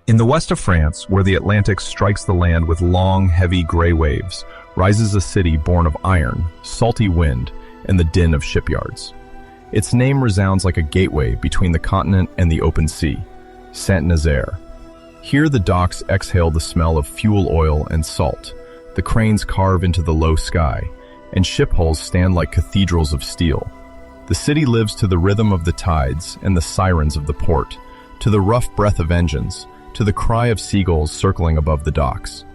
In the west of France, where the Atlantic strikes the land with long, heavy gray waves, rises a city born of iron, salty wind, and the din of shipyards. Its name resounds like a gateway between the continent and the open sea, Saint-Nazaire. Here the docks exhale the smell of fuel oil and salt, the cranes carve into the low sky, and ship hulls stand like cathedrals of steel. The city lives to the rhythm of the tides and the sirens of the port, to the rough breath of engines, to the cry of seagulls circling above the docks.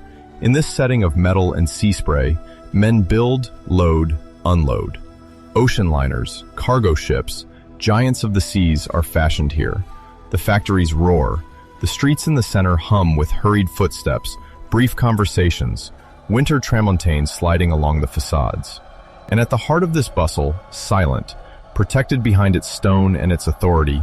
In this setting of metal and sea spray, men build, load, unload. Ocean liners, cargo ships, giants of the seas are fashioned here. The factories roar. The streets in the center hum with hurried footsteps, brief conversations, winter tramontanes sliding along the facades. And at the heart of this bustle, silent, protected behind its stone and its authority,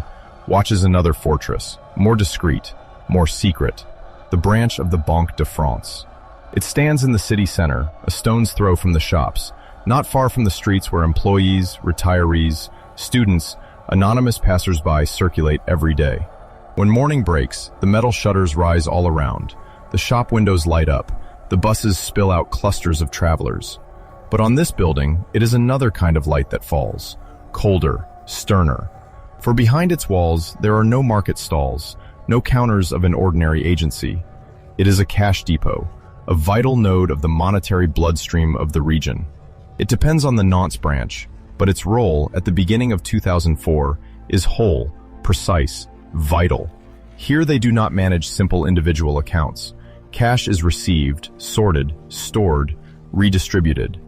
watches another fortress, more discreet, more secret, the branch of the Banque de France. It stands in the city center, a stone's throw from the shops, not far from the streets where employees, retirees, students, anonymous passers-by circulate every day. When morning breaks, the metal shutters rise all around, the shop windows light up, the buses spill out clusters of travelers. But on this building, it is another kind of light that falls, colder, sterner. For behind its walls, there are no market stalls, no counters of an ordinary agency. It is a cash depot, a vital node of the monetary bloodstream of the region. It depends on the Nantes branch, but its role at the beginning of 2004 is whole, precise, vital. Here they do not manage simple individual accounts. Cash is received, sorted, stored, redistributed.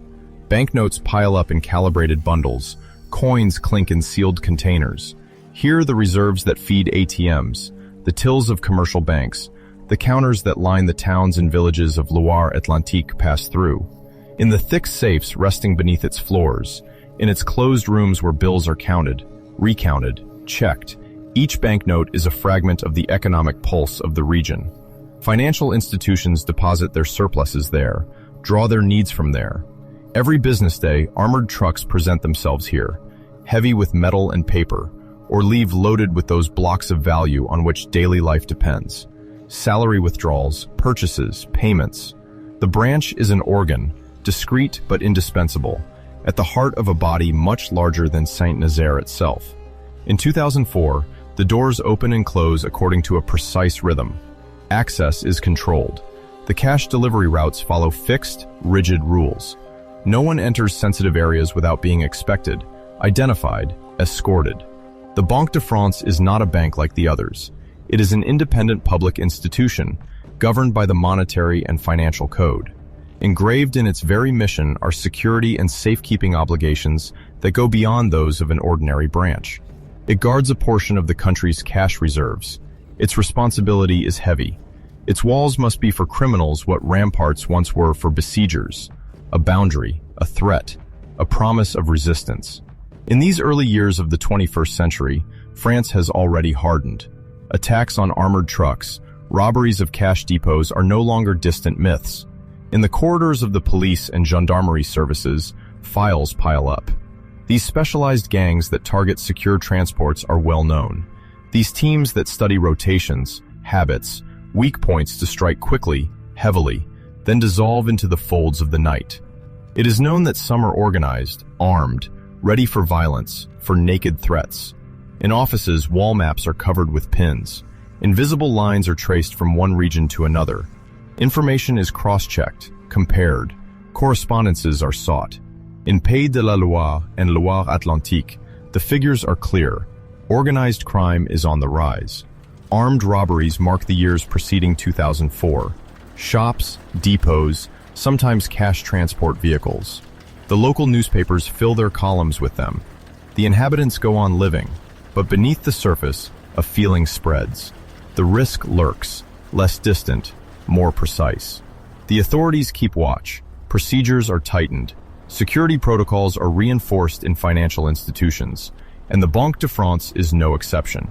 Banknotes pile up in calibrated bundles, coins clink in sealed containers. Here the reserves that feed ATMs, the tills of commercial banks, the counters that line the towns and villages of Loire-Atlantique pass through. In the thick safes resting beneath its floors, in its closed rooms where bills are counted, recounted, checked, each banknote is a fragment of the economic pulse of the region. Financial institutions deposit their surpluses there, draw their needs from there. Every business day, armored trucks present themselves here, heavy with metal and paper, or leave loaded with those blocks of value on which daily life depends. Salary withdrawals, purchases, payments. The branch is an organ, discreet but indispensable, at the heart of a body much larger than Saint-Nazaire itself. In 2004, the doors open and close according to a precise rhythm. Access is controlled. The cash delivery routes follow fixed, rigid rules. No one enters sensitive areas without being expected, identified, escorted. The Banque de France is not a bank like the others. It is an independent public institution, governed by the monetary and financial code. Engraved in its very mission are security and safekeeping obligations that go beyond those of an ordinary branch. It guards a portion of the country's cash reserves. Its responsibility is heavy. Its walls must be for criminals what ramparts once were for besiegers, a boundary, a threat, a promise of resistance. In these early years of the 21st century, France has already hardened. Attacks on armored trucks, robberies of cash depots are no longer distant myths. In the corridors of the police and gendarmerie services, files pile up. These specialized gangs that target secure transports are well known. These teams that study rotations, habits, weak points to strike quickly, heavily, then dissolve into the folds of the night. It is known that some are organized, armed, ready for violence, for naked threats. In offices, wall maps are covered with pins. Invisible lines are traced from one region to another. Information is cross-checked, compared. Correspondences are sought. In Pays de la Loire and Loire-Atlantique, the figures are clear. Organized crime is on the rise. Armed robberies mark the years preceding 2004. Shops, depots, sometimes cash transport vehicles. The local newspapers fill their columns with them. The inhabitants go on living, but beneath the surface, a feeling spreads. The risk lurks, less distant, more precise. The authorities keep watch. Procedures are tightened. Security protocols are reinforced in financial institutions, and the Banque de France is no exception.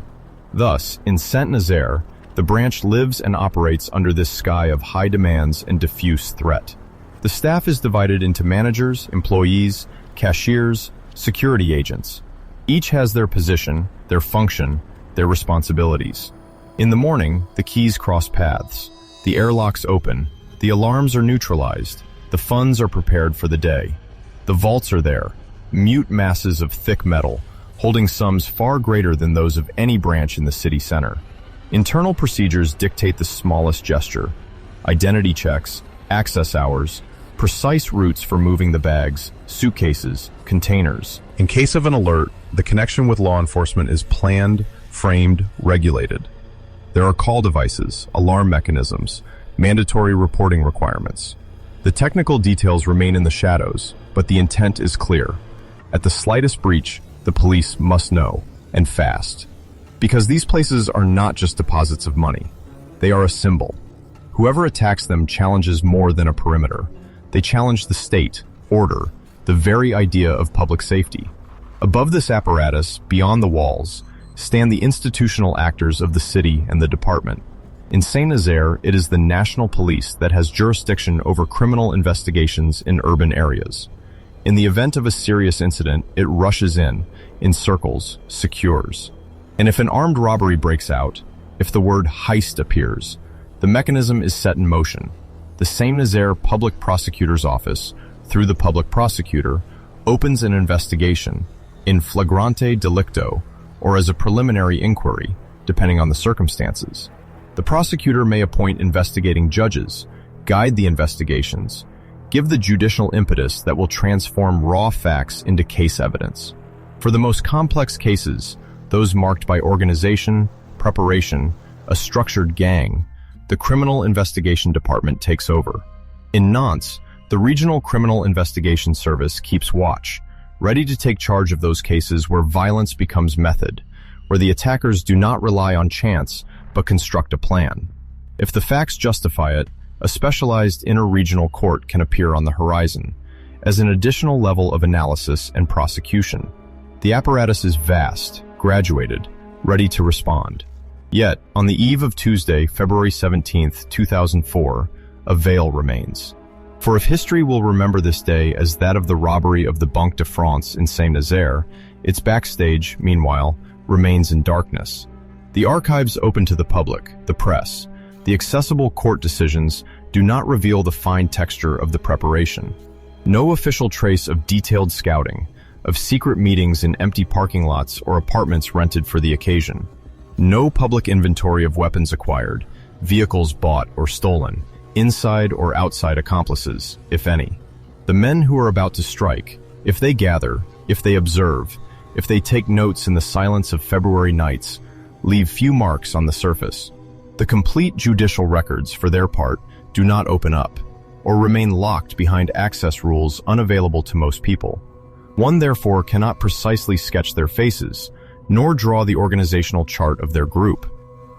Thus, in Saint-Nazaire, the branch lives and operates under this sky of high demands and diffuse threat. The staff is divided into managers, employees, cashiers, security agents. Each has their position, their function, their responsibilities. In the morning, the keys cross paths. The airlocks open. The alarms are neutralized. The funds are prepared for the day. The vaults are there, mute masses of thick metal, holding sums far greater than those of any branch in the city center. Internal procedures dictate the smallest gesture. Identity checks, access hours, precise routes for moving the bags, suitcases, containers. In case of an alert, the connection with law enforcement is planned, framed, regulated. There are call devices, alarm mechanisms, mandatory reporting requirements. The technical details remain in the shadows, but the intent is clear. At the slightest breach, the police must know, and fast. Because these places are not just deposits of money. They are a symbol. Whoever attacks them challenges more than a perimeter. They challenge the state, order, the very idea of public safety. Above this apparatus, beyond the walls, stand the institutional actors of the city and the department. In Saint-Nazaire, it is the national police that has jurisdiction over criminal investigations in urban areas. In the event of a serious incident, it rushes in, encircles, secures. And if an armed robbery breaks out, if the word heist appears, the mechanism is set in motion. The Saint-Nazaire Public Prosecutor's Office, through the public prosecutor, opens an investigation, in flagrante delicto, or as a preliminary inquiry, depending on the circumstances. The prosecutor may appoint investigating judges, guide the investigations, give the judicial impetus that will transform raw facts into case evidence. For the most complex cases, those marked by organization, preparation, a structured gang, the Criminal Investigation Department takes over. In Nantes, the Regional Criminal Investigation Service keeps watch, ready to take charge of those cases where violence becomes method, where the attackers do not rely on chance but construct a plan. If the facts justify it, a specialized inter-regional court can appear on the horizon, as an additional level of analysis and prosecution. The apparatus is vast, graduated, ready to respond. Yet, on the eve of Tuesday, February 17, 2004, a veil remains. For if history will remember this day as that of the robbery of the Banque de France in Saint-Nazaire, its backstage, meanwhile, remains in darkness. The archives open to the public, the press, the accessible court decisions do not reveal the fine texture of the preparation. No official trace of detailed scouting, of secret meetings in empty parking lots or apartments rented for the occasion. No public inventory of weapons acquired, vehicles bought or stolen, inside or outside accomplices, if any. The men who are about to strike, if they gather, if they observe, if they take notes in the silence of February nights, leave few marks on the surface. The complete judicial records, for their part, do not open up, or remain locked behind access rules unavailable to most people. One therefore cannot precisely sketch their faces, nor draw the organizational chart of their group.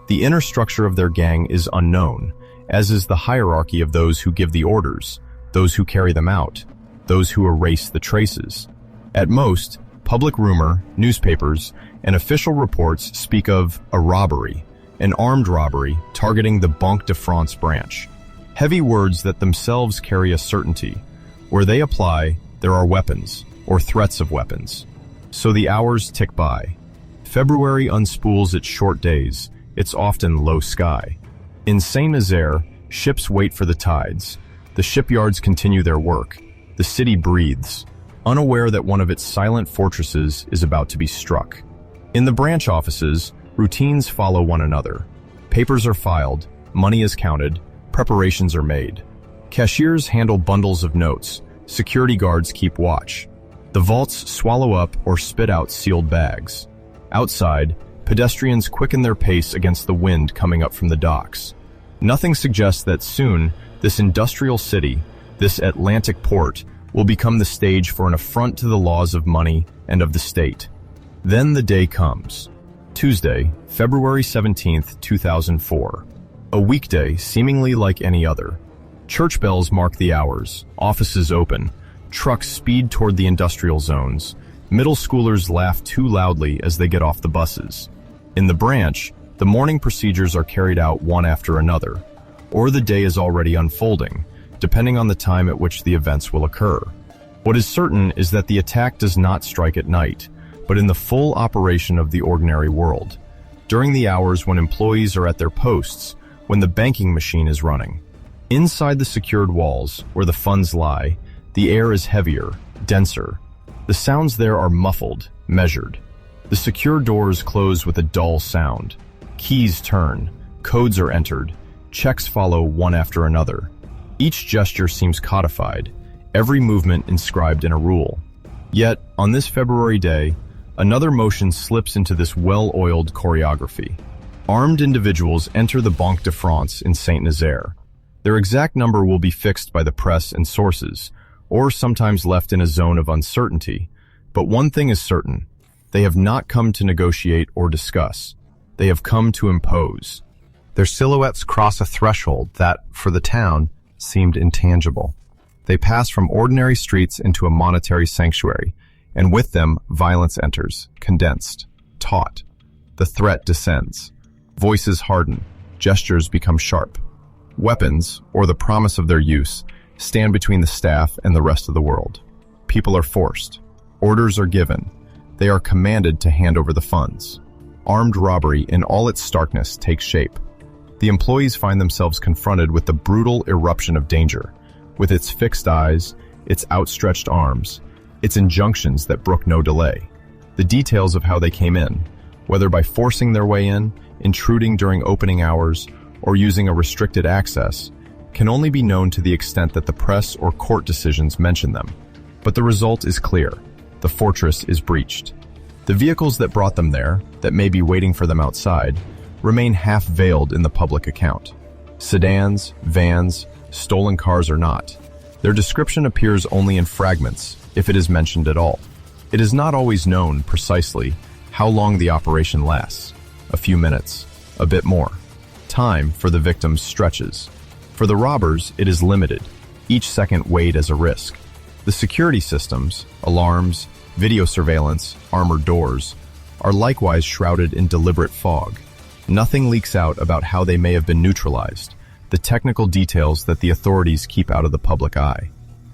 The inner structure of their gang is unknown, as is the hierarchy of those who give the orders, those who carry them out, those who erase the traces. At most, public rumor, newspapers, and official reports speak of a robbery, an armed robbery targeting the Banque de France branch. Heavy words that themselves carry a certainty. Where they apply, there are weapons, or threats of weapons. So the hours tick by. February unspools its short days, its often low sky. In Saint-Nazaire, ships wait for the tides. The shipyards continue their work. The city breathes, unaware that one of its silent fortresses is about to be struck. In the branch offices, routines follow one another. Papers are filed, money is counted, preparations are made. Cashiers handle bundles of notes, security guards keep watch. The vaults swallow up or spit out sealed bags. Outside, pedestrians quicken their pace against the wind coming up from the docks. Nothing suggests that soon, this industrial city, this Atlantic port, will become the stage for an affront to the laws of money and of the state. Then the day comes. Tuesday, February 17, 2004. A weekday seemingly like any other. Church bells mark the hours, offices open, trucks speed toward the industrial zones, middle schoolers laugh too loudly as they get off the buses. In the branch, the morning procedures are carried out one after another, or the day is already unfolding, depending on the time at which the events will occur. What is certain is that the attack does not strike at night, but in the full operation of the ordinary world. during the hours when employees are at their posts, when the banking machine is running. Inside the secured walls, where the funds lie, the air is heavier, denser. The sounds there are muffled, measured. The secure doors close with a dull sound. Keys turn, codes are entered, checks follow one after another. Each gesture seems codified, every movement inscribed in a rule. Yet, on this February day, another motion slips into this well-oiled choreography. Armed individuals enter the Banque de France in Saint-Nazaire. Their exact number will be fixed by the press and sources, or sometimes left in a zone of uncertainty. But one thing is certain: they have not come to negotiate or discuss. They have come to impose. Their silhouettes cross a threshold that, for the town, seemed intangible. They pass from ordinary streets into a monetary sanctuary, and with them, violence enters, condensed, taut. The threat descends. Voices harden, gestures become sharp. Weapons, or the promise of their use, stand between the staff and the rest of the world. People are forced. Orders are given. They are commanded to hand over the funds. Armed robbery in all its starkness takes shape. The employees find themselves confronted with the brutal eruption of danger, with its fixed eyes, its outstretched arms, its injunctions that brook no delay. The details of how they came in, whether by forcing their way in, intruding during opening hours, or using a restricted access, can only be known to the extent that the press or court decisions mention them. But the result is clear. The fortress is breached. The vehicles that brought them there, that may be waiting for them outside, remain half-veiled in the public account. Sedans, vans, stolen cars or not, their description appears only in fragments, if it is mentioned at all. It is not always known precisely how long the operation lasts. A few minutes, a bit more. Time for the victims stretches. For the robbers, it is limited, each second weighed as a risk. The security systems, alarms, video surveillance, armored doors, are likewise shrouded in deliberate fog. Nothing leaks out about how they may have been neutralized, the technical details that the authorities keep out of the public eye.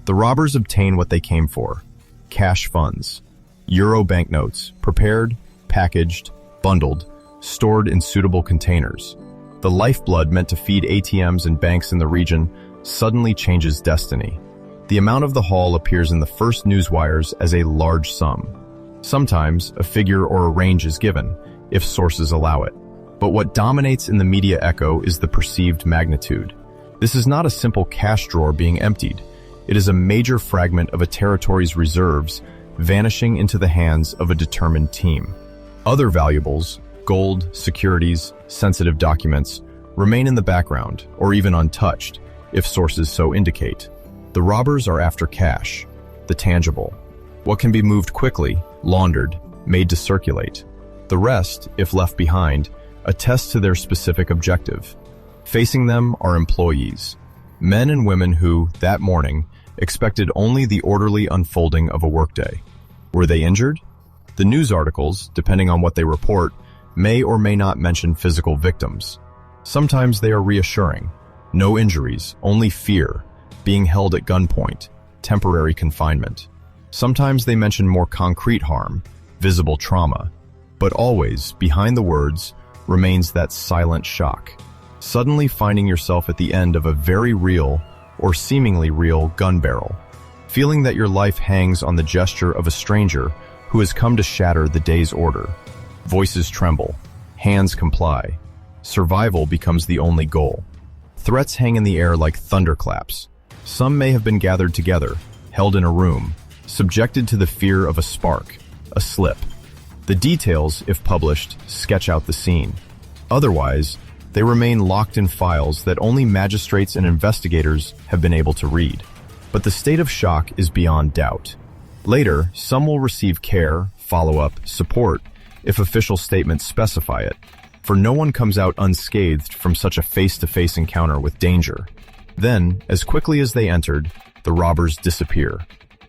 The robbers obtain what they came for: cash funds, euro banknotes, prepared, packaged, bundled, stored in suitable containers. The lifeblood meant to feed ATMs and banks in the region suddenly changes destiny. The amount of the haul appears in the first news wires as a large sum. Sometimes a figure or a range is given, if sources allow it. But what dominates in the media echo is the perceived magnitude. This is not a simple cash drawer being emptied. It is a major fragment of a territory's reserves vanishing into the hands of a determined team. Other valuables, gold, securities, sensitive documents, remain in the background or even untouched, if sources so indicate. The robbers are after cash, the tangible, what can be moved quickly, laundered, made to circulate. The rest, if left behind, attest to their specific objective. Facing them are employees, men and women who, that morning, expected only the orderly unfolding of a workday. Were they injured? The news articles, depending on what they report, may or may not mention physical victims. Sometimes they are reassuring. No injuries, only fear, being held at gunpoint, temporary confinement. Sometimes they mention more concrete harm, visible trauma. But always, behind the words, remains that silent shock. Suddenly finding yourself at the end of a very real, or seemingly real, gun barrel. Feeling that your life hangs on the gesture of a stranger who has come to shatter the day's order. Voices tremble, hands comply. Survival becomes the only goal. Threats hang in the air like thunderclaps. Some may have been gathered together, held in a room, subjected to the fear of a spark, a slip. The details, if published, sketch out the scene. Otherwise, they remain locked in files that only magistrates and investigators have been able to read. But the state of shock is beyond doubt. Later, some will receive care, follow-up, support, if official statements specify it, for no one comes out unscathed from such a face-to-face encounter with danger. Then, as quickly as they entered, the robbers disappear.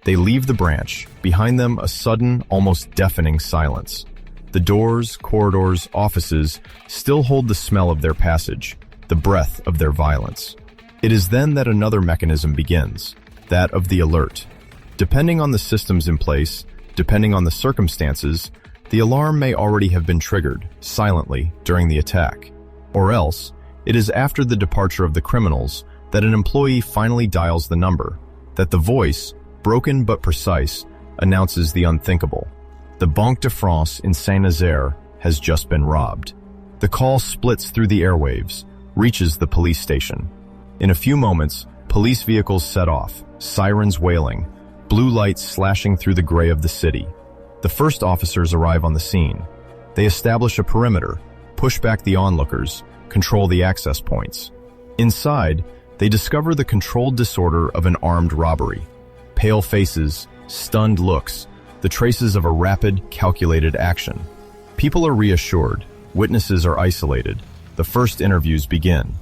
They leave the branch, behind them a sudden, almost deafening silence. The doors, corridors, offices still hold the smell of their passage, the breath of their violence. It is then that another mechanism begins, that of the alert. Depending on the systems in place, depending on the circumstances, The alarm may already have been triggered, silently, during the attack. Or else, it is after the departure of the criminals that an employee finally dials the number, that the voice, broken but precise, announces the unthinkable. The Banque de France in Saint-Nazaire has just been robbed. The call splits through the airwaves, reaches the police station. In a few moments, police vehicles set off, sirens wailing, blue lights slashing through the gray of the city. The first officers arrive on the scene. They establish a perimeter, push back the onlookers, control the access points. Inside, they discover the controlled disorder of an armed robbery. Pale faces, stunned looks, the traces of a rapid, calculated action. People are reassured. Witnesses are isolated. The first interviews begin.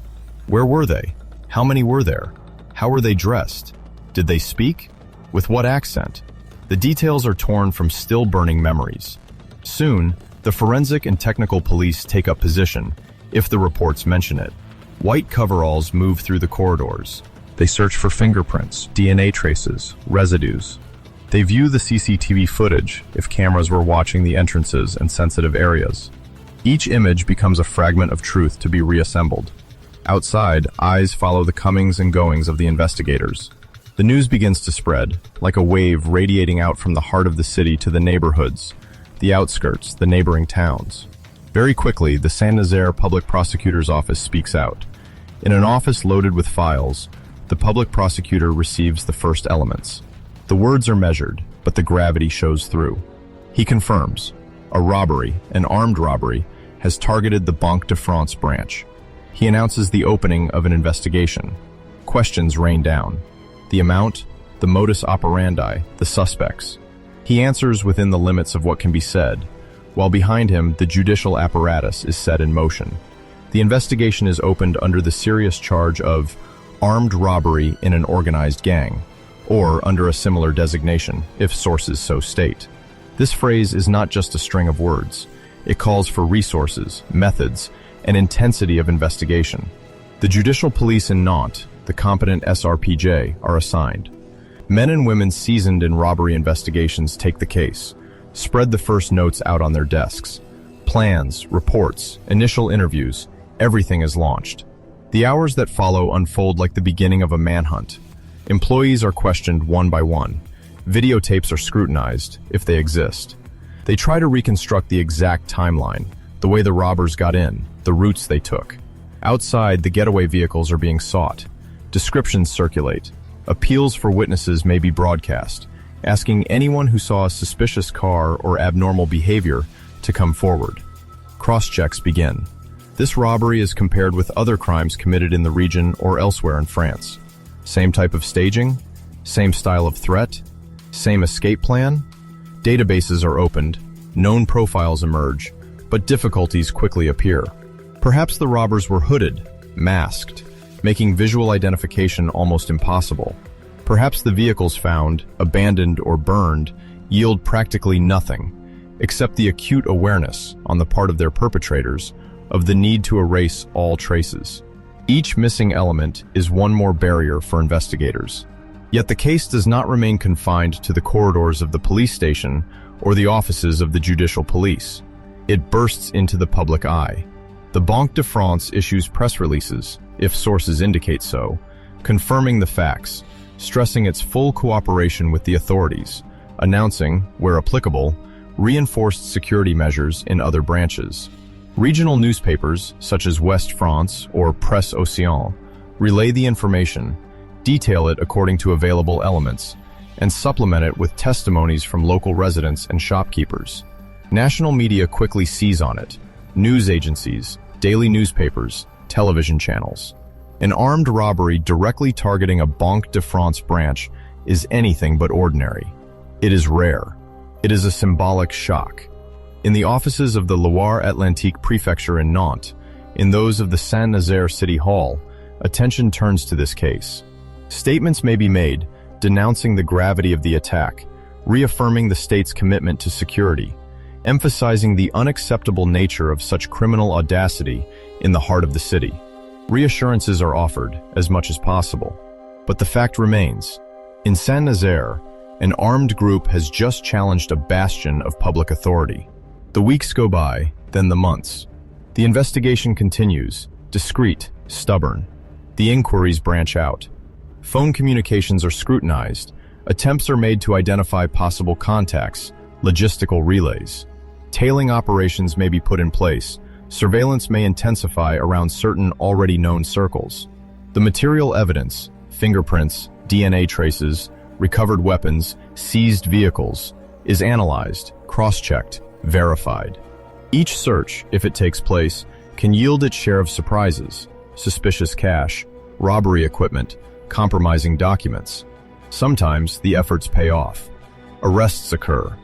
Where were they? How many were there? How were they dressed? Did they speak? With what accent? The details are torn from still-burning memories. Soon, the forensic and technical police take up position, if the reports mention it. White coveralls move through the corridors. They search for fingerprints, DNA traces, residues. They view the CCTV footage, if cameras were watching the entrances and sensitive areas. Each image becomes a fragment of truth to be reassembled. Outside, eyes follow the comings and goings of the investigators. The news begins to spread, like a wave radiating out from the heart of the city to the neighborhoods, the outskirts, the neighboring towns. Very quickly, the Saint-Nazaire Public Prosecutor's Office speaks out. In an office loaded with files, the public prosecutor receives the first elements. The words are measured, but the gravity shows through. He confirms, a robbery, an armed robbery, has targeted the Banque de France branch. He announces the opening of an investigation. Questions rain down. The amount, the modus operandi, the suspects. He answers within the limits of what can be said, while behind him the judicial apparatus is set in motion. The investigation is opened under the serious charge of armed robbery in an organized gang, or under a similar designation, if sources so state. This phrase is not just a string of words. It calls for resources, methods, and intensity of investigation. The judicial police in Nantes, the competent SRPJ, are assigned. Men and women seasoned in robbery investigations take the case, spread the first notes out on their desks. Plans, reports, initial interviews, everything is launched. The hours that follow unfold like the beginning of a manhunt. Employees are questioned one by one. Videotapes are scrutinized, if they exist. They try to reconstruct the exact timeline, the way the robbers got in, the routes they took. Outside, the getaway vehicles are being sought. Descriptions circulate. Appeals for witnesses may be broadcast, asking anyone who saw a suspicious car or abnormal behavior to come forward. Cross-checks begin. This robbery is compared with other crimes committed in the region or elsewhere in France. Same type of staging? Same style of threat? Same escape plan? Databases are opened, known profiles emerge, but difficulties quickly appear. Perhaps the robbers were hooded, masked, making visual identification almost impossible. Perhaps the vehicles found, abandoned or burned, yield practically nothing, except the acute awareness, on the part of their perpetrators, of the need to erase all traces. Each missing element is one more barrier for investigators. Yet the case does not remain confined to the corridors of the police station or the offices of the judicial police. It bursts into the public eye. The Banque de France issues press releases, if sources indicate so, confirming the facts, stressing its full cooperation with the authorities, announcing, where applicable, reinforced security measures in other branches. Regional newspapers, such as West France or Presse Océan, relay the information, detail it according to available elements, and supplement it with testimonies from local residents and shopkeepers. National media quickly seize on it. News agencies, daily newspapers, television channels. An armed robbery directly targeting a Banque de France branch is anything but ordinary. It is rare. It is a symbolic shock. In the offices of the Loire-Atlantique Prefecture in Nantes, in those of the Saint-Nazaire City Hall, attention turns to this case. Statements may be made, denouncing the gravity of the attack, reaffirming the state's commitment to security, emphasizing the unacceptable nature of such criminal audacity in the heart of the city. Reassurances are offered, as much as possible. But the fact remains, in Saint-Nazaire, an armed group has just challenged a bastion of public authority. The weeks go by, then the months. The investigation continues, discreet, stubborn. The inquiries branch out. Phone communications are scrutinized. Attempts are made to identify possible contacts, logistical relays. Tailing operations may be put in place. Surveillance may intensify around certain already known circles. The material evidence, fingerprints, DNA traces, recovered weapons, seized vehicles, is analyzed, cross-checked, verified. Each search, if it takes place, can yield its share of surprises: suspicious cash, robbery equipment, compromising documents. Sometimes the efforts pay off. Arrests occur.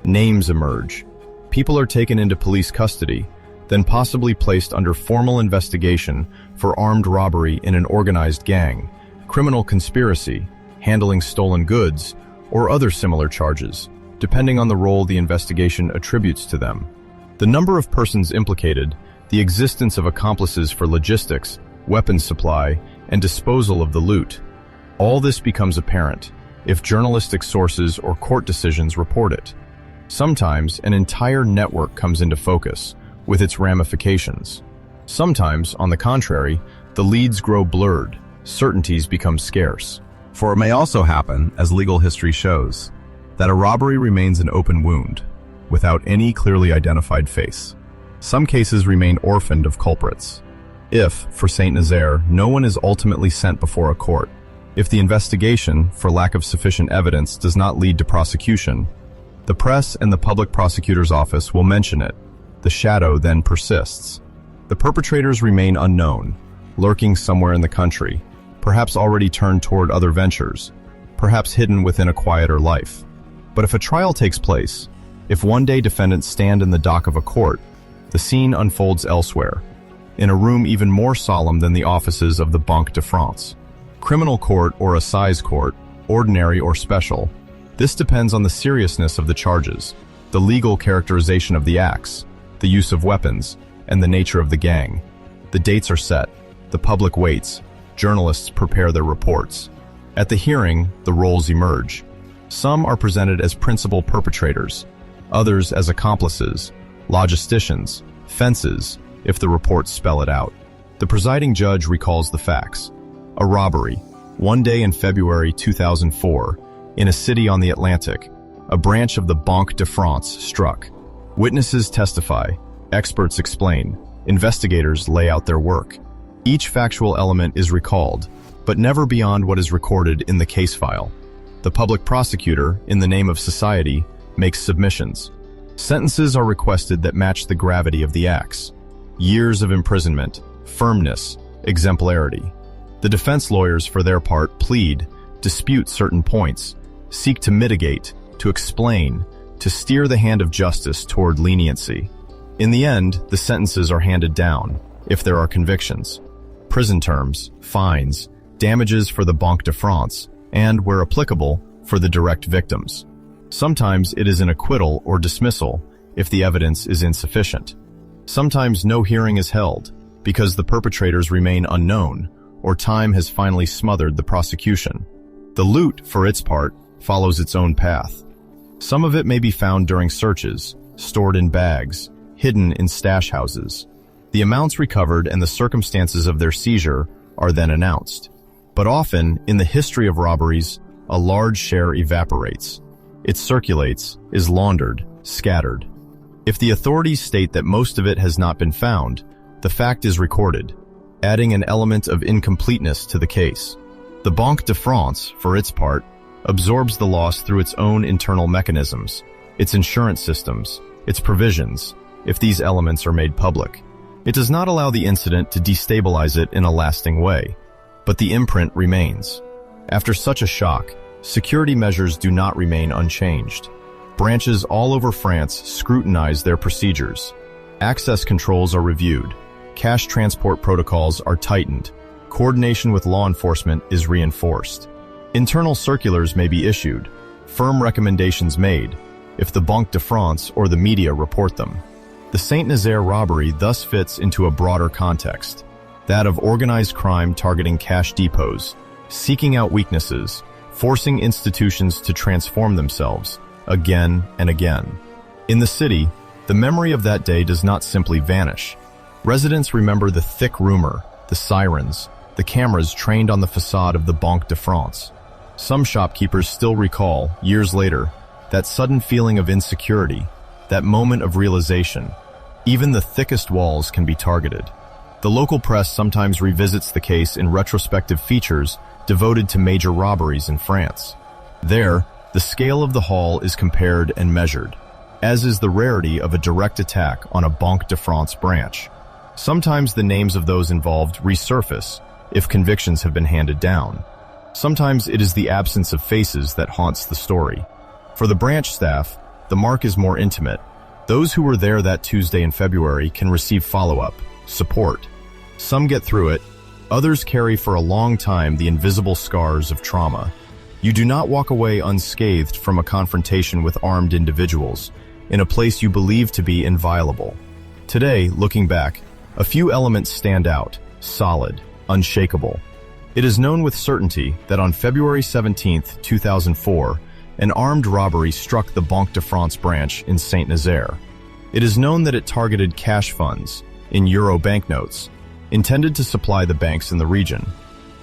Names emerge. People are taken into police custody, then possibly placed under formal investigation for armed robbery in an organized gang, criminal conspiracy, handling stolen goods, or other similar charges, depending on the role the investigation attributes to them. The number of persons implicated, the existence of accomplices for logistics, weapons supply, and disposal of the loot. All this becomes apparent if journalistic sources or court decisions report it. Sometimes an entire network comes into focus, with its ramifications. Sometimes, on the contrary, the leads grow blurred, certainties become scarce. For it may also happen, as legal history shows, that a robbery remains an open wound, without any clearly identified face. Some cases remain orphaned of culprits. If, for Saint-Nazaire, no one is ultimately sent before a court, if the investigation, for lack of sufficient evidence, does not lead to prosecution, the press and the public prosecutor's office will mention it. The shadow then persists. The perpetrators remain unknown, lurking somewhere in the country, perhaps already turned toward other ventures, perhaps hidden within a quieter life. But if a trial takes place, if one day defendants stand in the dock of a court, the scene unfolds elsewhere, in a room even more solemn than the offices of the Banque de France. Criminal court or assize court, ordinary or special, this depends on the seriousness of the charges, the legal characterization of the acts, the use of weapons, and the nature of the gang. The dates are set, the public waits, journalists prepare their reports. At the hearing, the roles emerge. Some are presented as principal perpetrators, others as accomplices, logisticians, fences, if the reports spell it out. The presiding judge recalls the facts. A robbery, one day in February 2004, in a city on the Atlantic, a branch of the Banque de France struck. Witnesses testify, experts explain, investigators lay out their work. Each factual element is recalled, but never beyond what is recorded in the case file. The public prosecutor, in the name of society, makes submissions. Sentences are requested that match the gravity of the acts. Years of imprisonment, firmness, exemplarity. The defense lawyers, for their part, plead, dispute certain points, seek to mitigate, to explain, to steer the hand of justice toward leniency. In the end, the sentences are handed down, if there are convictions. Prison terms, fines, damages for the Banque de France, and, where applicable, for the direct victims. Sometimes it is an acquittal or dismissal if the evidence is insufficient. Sometimes no hearing is held because the perpetrators remain unknown or time has finally smothered the prosecution. The loot, for its part, follows its own path. Some of it may be found during searches, stored in bags, hidden in stash houses. The amounts recovered and the circumstances of their seizure are then announced. But often, in the history of robberies, a large share evaporates. It circulates, is laundered, scattered. If the authorities state that most of it has not been found, the fact is recorded, adding an element of incompleteness to the case. The Banque de France, for its part, absorbs the loss through its own internal mechanisms, its insurance systems, its provisions, if these elements are made public. It does not allow the incident to destabilize it in a lasting way, but the imprint remains. After such a shock, security measures do not remain unchanged. Branches all over France scrutinize their procedures. Access controls are reviewed. Cash transport protocols are tightened. Coordination with law enforcement is reinforced. Internal circulars may be issued, firm recommendations made, if the Banque de France or the media report them. The Saint-Nazaire robbery thus fits into a broader context, that of organized crime targeting cash depots, seeking out weaknesses, forcing institutions to transform themselves, again and again. In the city, The memory of that day does not simply vanish. Residents remember the thick rumor, the sirens, the cameras trained on the facade of the Banque de France. Some shopkeepers still recall, years later, that sudden feeling of insecurity, that moment of realization. Even the thickest walls can be targeted. The local press sometimes revisits the case in retrospective features devoted to major robberies in France. There, the scale of the haul is compared and measured, as is the rarity of a direct attack on a Banque de France branch. Sometimes the names of those involved resurface if convictions have been handed down. Sometimes it is the absence of faces that haunts the story. For the branch staff, the mark is more intimate. Those who were there that Tuesday in February can receive follow-up, support. Some get through it, others carry for a long time the invisible scars of trauma. You do not walk away unscathed from a confrontation with armed individuals in a place you believe to be inviolable. Today, looking back, a few elements stand out, solid, unshakable. It is known with certainty that on February 17, 2004, an armed robbery struck the Banque de France branch in Saint-Nazaire. It is known that it targeted cash funds, in euro banknotes, intended to supply the banks in the region.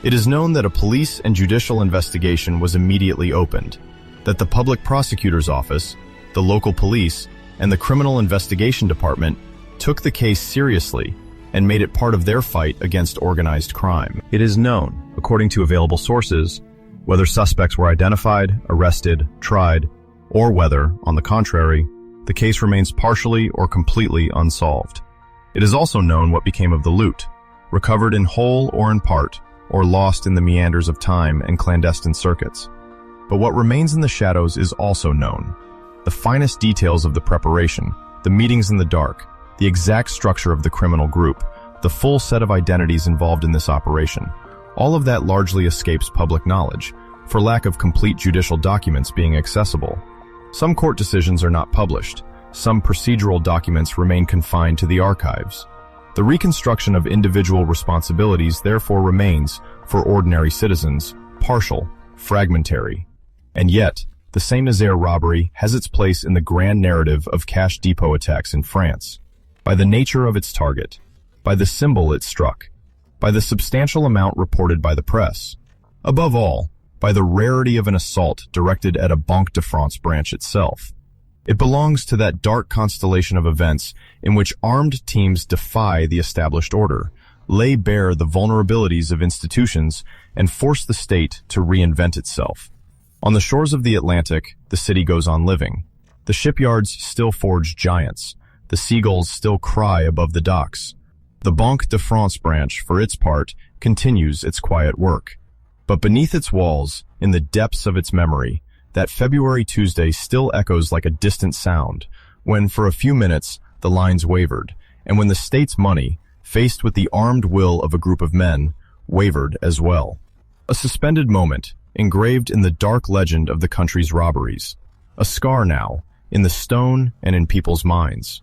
It is known that a police and judicial investigation was immediately opened, that the public prosecutor's office, the local police, and the criminal investigation department took the case seriously and made it part of their fight against organized crime. It is known, according to available sources, whether suspects were identified, arrested, tried, or whether, on the contrary, the case remains partially or completely unsolved. It is also known what became of the loot, recovered in whole or in part, or lost in the meanders of time and clandestine circuits. But what remains in the shadows is also known. The finest details of the preparation, the meetings in the dark, the exact structure of the criminal group, the full set of identities involved in this operation. All of that largely escapes public knowledge, for lack of complete judicial documents being accessible. Some court decisions are not published. Some procedural documents remain confined to the archives. The reconstruction of individual responsibilities therefore remains, for ordinary citizens, partial, fragmentary. And yet, the Saint-Nazaire robbery has its place in the grand narrative of cash depot attacks in France, by the nature of its target, by the symbol it struck, by the substantial amount reported by the press, above all, by the rarity of an assault directed at a Banque de France branch itself. It belongs to that dark constellation of events in which armed teams defy the established order, lay bare the vulnerabilities of institutions, and force the state to reinvent itself. On the shores of the Atlantic, the city goes on living. The shipyards still forge giants. The seagulls still cry above the docks. The Banque de France branch, for its part, continues its quiet work. But beneath its walls, in the depths of its memory, that February Tuesday still echoes like a distant sound, when for a few minutes the lines wavered, and when the state's money, faced with the armed will of a group of men, wavered as well. A suspended moment, engraved in the dark legend of the country's robberies. A scar now, in the stone and in people's minds.